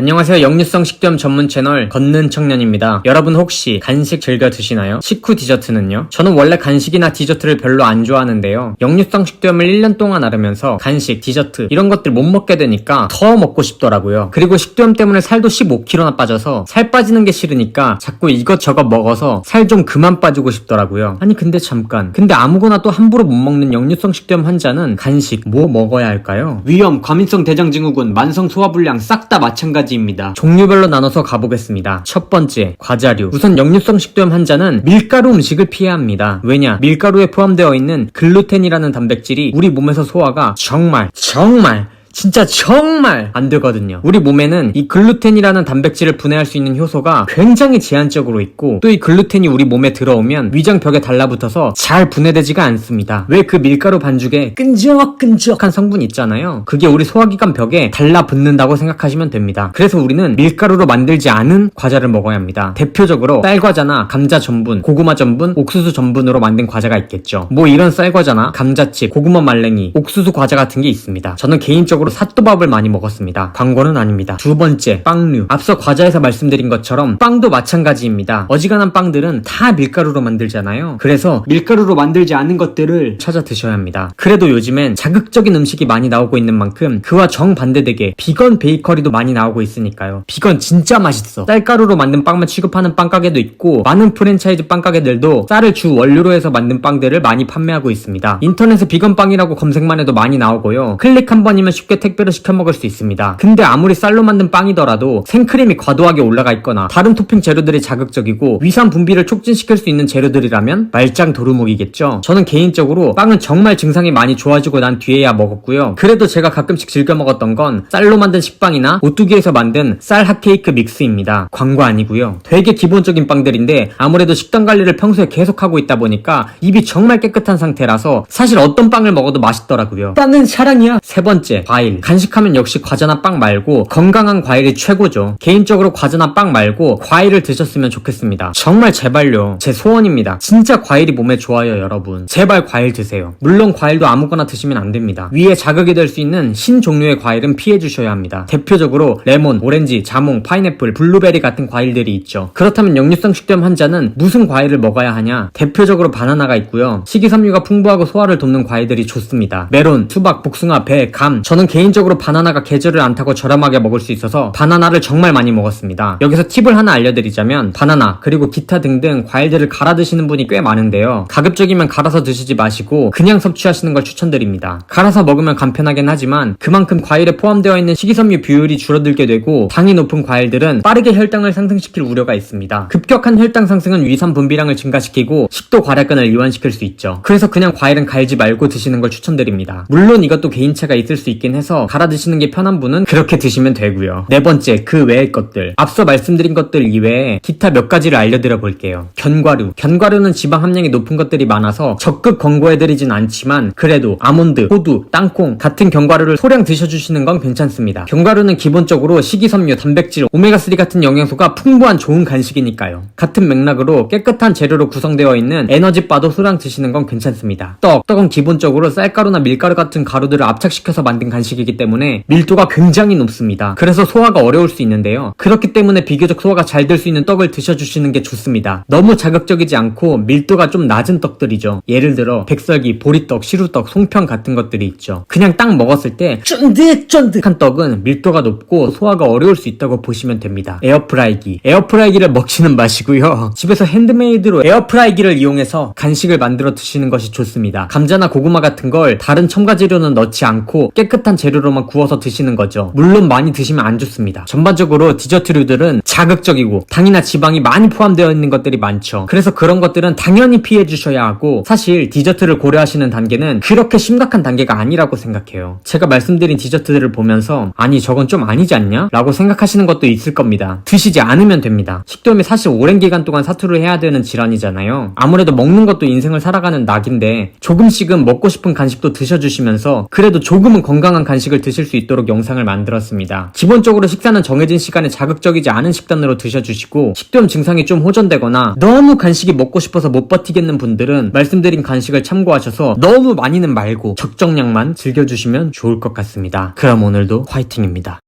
안녕하세요. 역류성 식도염 전문 채널 걷는 청년입니다. 여러분 혹시 간식 즐겨 드시나요? 식후 디저트는요? 저는 원래 간식이나 디저트를 별로 안 좋아하는데요. 역류성 식도염을 1년 동안 앓으면서 간식, 디저트 이런 것들 못 먹게 되니까 더 먹고 싶더라고요. 그리고 식도염 때문에 살도 15kg나 빠져서 살 빠지는 게 싫으니까 자꾸 이것저것 먹어서 살 좀 그만 빠지고 싶더라고요. 아니 근데 잠깐. 근데 아무거나 또 함부로 못 먹는 역류성 식도염 환자는 간식 뭐 먹어야 할까요? 위염, 과민성 대장증후군, 만성 소화불량 싹 다 마찬가지입니다. 종류별로 나눠서 가보겠습니다. 첫 번째, 과자류. 우선 역류성 식도염 환자는 밀가루 음식을 피해야 합니다. 왜냐? 밀가루에 포함되어 있는 글루텐이라는 단백질이 우리 몸에서 소화가 진짜 정말 안 되거든요. 우리 몸에는 이 글루텐이라는 단백질을 분해할 수 있는 효소가 굉장히 제한적으로 있고 또 이 글루텐이 우리 몸에 들어오면 위장벽에 달라붙어서 잘 분해되지가 않습니다. 왜 그 밀가루 반죽에 끈적끈적한 성분 있잖아요. 그게 우리 소화기관 벽에 달라붙는다고 생각하시면 됩니다. 그래서 우리는 밀가루로 만들지 않은 과자를 먹어야 합니다. 대표적으로 쌀과자나 감자 전분, 고구마 전분, 옥수수 전분으로 만든 과자가 있겠죠. 뭐 이런 쌀과자나 감자칩, 고구마 말랭이, 옥수수 과자 같은 게 있습니다. 저는 개인적으로 삿도밥을 많이 먹었습니다. 광고는 아닙니다. 두 번째, 빵류. 앞서 과자에서 말씀드린 것처럼 빵도 마찬가지입니다. 어지간한 빵들은 다 밀가루로 만들잖아요. 그래서 밀가루로 만들지 않은 것들을 찾아 드셔야 합니다. 그래도 요즘엔 자극적인 음식이 많이 나오고 있는 만큼 그와 정반대되게 비건 베이커리도 많이 나오고 있으니까요. 비건 진짜 맛있어. 쌀가루로 만든 빵만 취급하는 빵가게도 있고 많은 프랜차이즈 빵가게들도 쌀을 주 원료로 해서 만든 빵들을 많이 판매하고 있습니다. 인터넷에 비건 빵이라고 검색만 해도 많이 나오고요. 클릭 한 번이면 쉽게 택배로 시켜 먹을 수 있습니다. 근데 아무리 쌀로 만든 빵이더라도 생크림이 과도하게 올라가 있거나 다른 토핑 재료들이 자극적이고 위산 분비를 촉진시킬 수 있는 재료들이라면 말짱 도루묵이겠죠. 저는 개인적으로 빵은 정말 증상이 많이 좋아지고 난 뒤에야 먹었고요. 그래도 제가 가끔씩 즐겨 먹었던 건 쌀로 만든 식빵이나 오뚜기에서 만든 쌀 핫케이크 믹스입니다. 광고 아니고요. 되게 기본적인 빵들인데 아무래도 식단 관리를 평소에 계속하고 있다 보니까 입이 정말 깨끗한 상태라서 사실 어떤 빵을 먹어도 맛있더라고요. 빵은 사랑이야. 세 번째, 과일. 간식하면 역시 과자나 빵 말고 건강한 과일이 최고죠. 개인적으로 과자나 빵 말고 과일을 드셨으면 좋겠습니다. 정말 제발요. 제 소원입니다. 진짜 과일이 몸에 좋아요, 여러분. 제발 과일 드세요. 물론 과일도 아무거나 드시면 안 됩니다. 위에 자극이 될 수 있는 신 종류의 과일은 피해 주셔야 합니다. 대표적으로 레몬, 오렌지, 자몽, 파인애플, 블루베리 같은 과일들이 있죠. 그렇다면 역류성 식도염 환자는 무슨 과일을 먹어야 하냐? 대표적으로 바나나가 있고요. 식이섬유가 풍부하고 소화를 돕는 과일들이 좋습니다. 메론, 수박, 복숭아, 배, 감. 저는 개인적으로 바나나가 계절을 안 타고 저렴하게 먹을 수 있어서 바나나를 정말 많이 먹었습니다. 여기서 팁을 하나 알려드리자면 바나나 그리고 기타 등등 과일들을 갈아 드시는 분이 꽤 많은데요. 가급적이면 갈아서 드시지 마시고 그냥 섭취하시는 걸 추천드립니다. 갈아서 먹으면 간편하긴 하지만 그만큼 과일에 포함되어 있는 식이섬유 비율이 줄어들게 되고 당이 높은 과일들은 빠르게 혈당을 상승시킬 우려가 있습니다. 급격한 혈당 상승은 위산 분비량을 증가시키고 식도 괄약근을 이완시킬 수 있죠. 그래서 그냥 과일은 갈지 말고 드시는 걸 추천드립니다. 물론 이것도 개인차가 있을 수 있긴 해서 갈아 드시는 게 편한 분은 그렇게 드시면 되고요. 네 번째, 그 외의 것들. 앞서 말씀드린 것들 이외에 기타 몇 가지를 알려드려 볼게요. 견과류. 견과류는 지방 함량이 높은 것들이 많아서 적극 권고해드리진 않지만 그래도 아몬드, 호두, 땅콩 같은 견과류를 소량 드셔주시는 건 괜찮습니다. 견과류는 기본적으로 식이섬유, 단백질, 오메가3 같은 영양소가 풍부한 좋은 간식이니까요. 같은 맥락으로 깨끗한 재료로 구성되어 있는 에너지바도 소량 드시는 건 괜찮습니다. 떡은 기본적으로 쌀가루나 밀가루 같은 가루들을 압착시켜서 만든 간식이기 때문에 밀도가 굉장히 높습니다. 그래서 소화가 어려울 수 있는데요. 그렇기 때문에 비교적 소화가 잘 될 수 있는 떡을 드셔주시는 게 좋습니다. 너무 자극적이지 않고 밀도가 좀 낮은 떡들이죠. 예를 들어 백설기, 보리떡, 시루떡, 송편 같은 것들이 있죠. 그냥 딱 먹었을 때 쫀득쫀득한 떡은 밀도가 높고 소화가 어려울 수 있다고 보시면 됩니다. 에어프라이기를 먹지는 마시고요. 집에서 핸드메이드로 에어프라이기를 이용해서 간식을 만들어 드시는 것이 좋습니다. 감자나 고구마 같은 걸 다른 첨가재료는 넣지 않고 깨끗한 재료로만 구워서 드시는 거죠. 물론 많이 드시면 안 좋습니다. 전반적으로 디저트류들은 자극적이고 당이나 지방이 많이 포함되어 있는 것들이 많죠. 그래서 그런 것들은 당연히 피해 주셔야 하고 사실 디저트를 고려하시는 단계는 그렇게 심각한 단계가 아니라고 생각해요. 제가 말씀드린 디저트들을 보면서 아니 저건 좀 아니지 않냐? 라고 생각하시는 것도 있을 겁니다. 드시지 않으면 됩니다. 식도염이 사실 오랜 기간 동안 사투를 해야 되는 질환이잖아요. 아무래도 먹는 것도 인생을 살아가는 낙인데 조금씩은 먹고 싶은 간식도 드셔주시면서 그래도 조금은 건강한 간식을 드실 수 있도록 영상을 만들었습니다. 기본적으로 식사는 정해진 시간에 자극적이지 않은 식단으로 드셔주시고 식도염 증상이 좀 호전되거나 너무 간식이 먹고 싶어서 못 버티겠는 분들은 말씀드린 간식을 참고하셔서 너무 많이는 말고 적정량만 즐겨주시면 좋을 것 같습니다. 그럼 오늘도 화이팅입니다.